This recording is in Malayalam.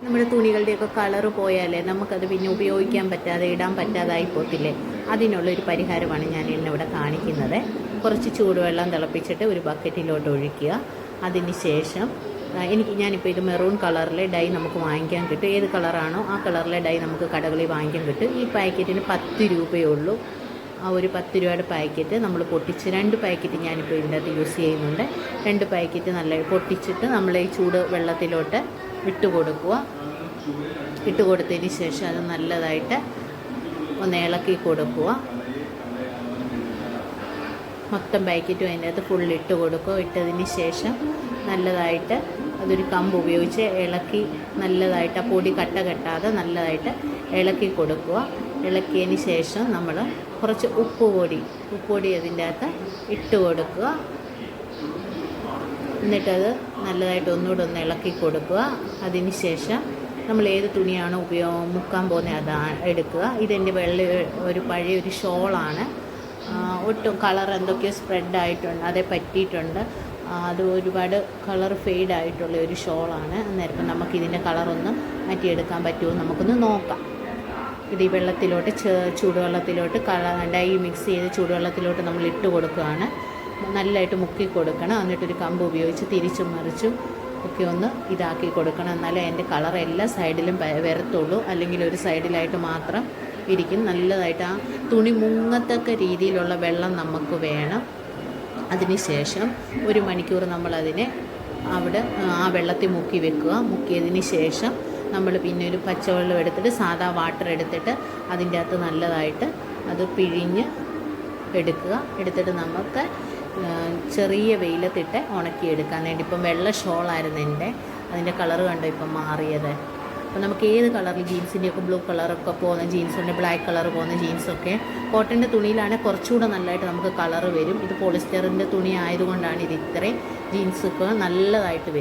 നമ്മുടെ തുണികളുടെയൊക്കെ കളറ് പോയാലേ നമുക്കത് പിന്നെ ഉപയോഗിക്കാൻ പറ്റാതെ ഇടാൻ പറ്റാതായി പോത്തില്ലേ. അതിനുള്ളൊരു പരിഹാരമാണ് ഞാൻ ഇന്നിവിടെ കാണിക്കുന്നത്. കുറച്ച് ചൂടുവെള്ളം തിളപ്പിച്ചിട്ട് ഒരു ബക്കറ്റിലോട്ട് ഒഴിക്കുക. അതിന് ശേഷം ഞാനിപ്പോൾ ഇത് മെറൂൺ കളറിലെ ഡൈ നമുക്ക് വാങ്ങിക്കാൻ കിട്ടും. ഏത് കളറാണോ ആ കളറിലെ ഡൈ നമുക്ക് കടകളിൽ വാങ്ങിക്കാൻ കിട്ടും. ഈ പാക്കറ്റിന് 10 രൂപയേ ഉള്ളൂ. ആ ഒരു 10 രൂപയുടെ പാക്കറ്റ് നമ്മൾ പൊട്ടിച്ച് 2 പാക്കറ്റ് ഞാനിപ്പോൾ ഇതിൻ്റെ അകത്ത് യൂസ് ചെയ്യുന്നുണ്ട്. 2 പാക്കറ്റ് നല്ല പൊട്ടിച്ചിട്ട് നമ്മൾ ഈ ചൂട് വെള്ളത്തിലോട്ട് ഇട്ട് കൊടുക്കുക. ഇട്ട് കൊടുത്തതിന് ശേഷം അത് നല്ലതായിട്ട് ഒന്ന് ഇളക്കി കൊടുക്കുക. മൊത്തം പാക്കറ്റും അതിൻ്റെ അകത്ത് ഫുൾ ഇട്ട് കൊടുക്കുക. ഇട്ടതിന് ശേഷം നല്ലതായിട്ട് അതൊരു കമ്പ് ഉപയോഗിച്ച് ഇളക്കി നല്ലതായിട്ട് ആ പൊടി കട്ട കെട്ടാതെ നല്ലതായിട്ട് ഇളക്കി കൊടുക്കുക. ഇളക്കിയതിന് ശേഷം നമ്മൾ കുറച്ച് ഉപ്പ് പൊടി അതിൻ്റെ അകത്ത് ഇട്ട് കൊടുക്കുക. എന്നിട്ടത് നല്ലതായിട്ട് ഒന്നുകൂടെ ഒന്ന് ഇളക്കി കൊടുക്കുക. അതിന് ശേഷം നമ്മൾ ഏത് തുണിയാണോ മുക്കാൻ പോകുന്നത് അത് എടുക്കുക. ഇതെൻ്റെ ഒരു പഴയൊരു ഷോളാണ്. ഒട്ടും കളർ എന്തൊക്കെയോ സ്പ്രെഡായിട്ടുണ്ട്, അതേ പറ്റിയിട്ടുണ്ട്. അത് ഒരുപാട് കളർ ഫെയ്ഡായിട്ടുള്ള ഒരു ഷോളാണ്. അന്നേരം നമുക്കിതിൻ്റെ കളറൊന്ന് മാറ്റിയെടുക്കാൻ പറ്റുമോ നമുക്കൊന്ന് നോക്കാം. ഇത് ഈ വെള്ളത്തിലോട്ട് ചൂടുവെള്ളത്തിലോട്ട് ഡൈ മിക്സ് ചെയ്ത് ചൂടുവെള്ളത്തിലോട്ട് നമ്മൾ ഇട്ട് കൊടുക്കുകയാണ്. നല്ലതായിട്ട് മുക്കി കൊടുക്കണം. എന്നിട്ടൊരു കമ്പ് ഉപയോഗിച്ച് തിരിച്ചും മറിച്ചും ഒക്കെ ഒന്ന് ഇതാക്കി കൊടുക്കണം. എന്നാലേ അതിൻ്റെ കളർ എല്ലാ സൈഡിലും വരത്തുള്ളൂ. അല്ലെങ്കിൽ ഒരു സൈഡിലായിട്ട് മാത്രം ഇരിക്കും. നല്ലതായിട്ട് ആ തുണി മുങ്ങത്തക്ക രീതിയിലുള്ള വെള്ളം നമുക്ക് വേണം. അതിനുശേഷം 1 മണിക്കൂർ നമ്മളതിനെ അവിടെ ആ വെള്ളത്തിൽ മുക്കി വെക്കുക. മുക്കിയതിന് ശേഷം നമ്മൾ പിന്നെ ഒരു പച്ചവെള്ളം എടുത്തിട്ട് സാദാ വാട്ടർ എടുത്തിട്ട് അതിൻ്റെ അകത്ത് നല്ലതായിട്ട് അത് പിഴിഞ്ഞ് എടുക്കുക. എടുത്തിട്ട് നമുക്ക് ചെറിയ വെയിലത്തിട്ട് ഉണക്കിയെടുക്കാൻ വേണ്ടി. ഇപ്പം വെള്ള ഷോളായിരുന്നു അതിൻ്റെ കളറ് കണ്ടോ ഇപ്പം മാറിയത്. അപ്പോൾ നമുക്ക് ഏത് കളറിൽ ജീൻസിൻ്റെയൊക്കെ ബ്ലൂ കളറൊക്കെ പോകുന്ന ജീൻസുണ്ട്, ബ്ലാക്ക് കളർ പോകുന്ന ജീൻസൊക്കെ കോട്ടൻ്റെ തുണിയിലാണെങ്കിൽ കുറച്ചുകൂടെ നല്ലതായിട്ട് നമുക്ക് കളറ് വരും. ഇത് പോളിസ്റ്ററിൻ്റെ തുണി ആയതുകൊണ്ടാണ് ഇത് ഇത്രയും ജീൻസൊക്കെ നല്ലതായിട്ട് വരും.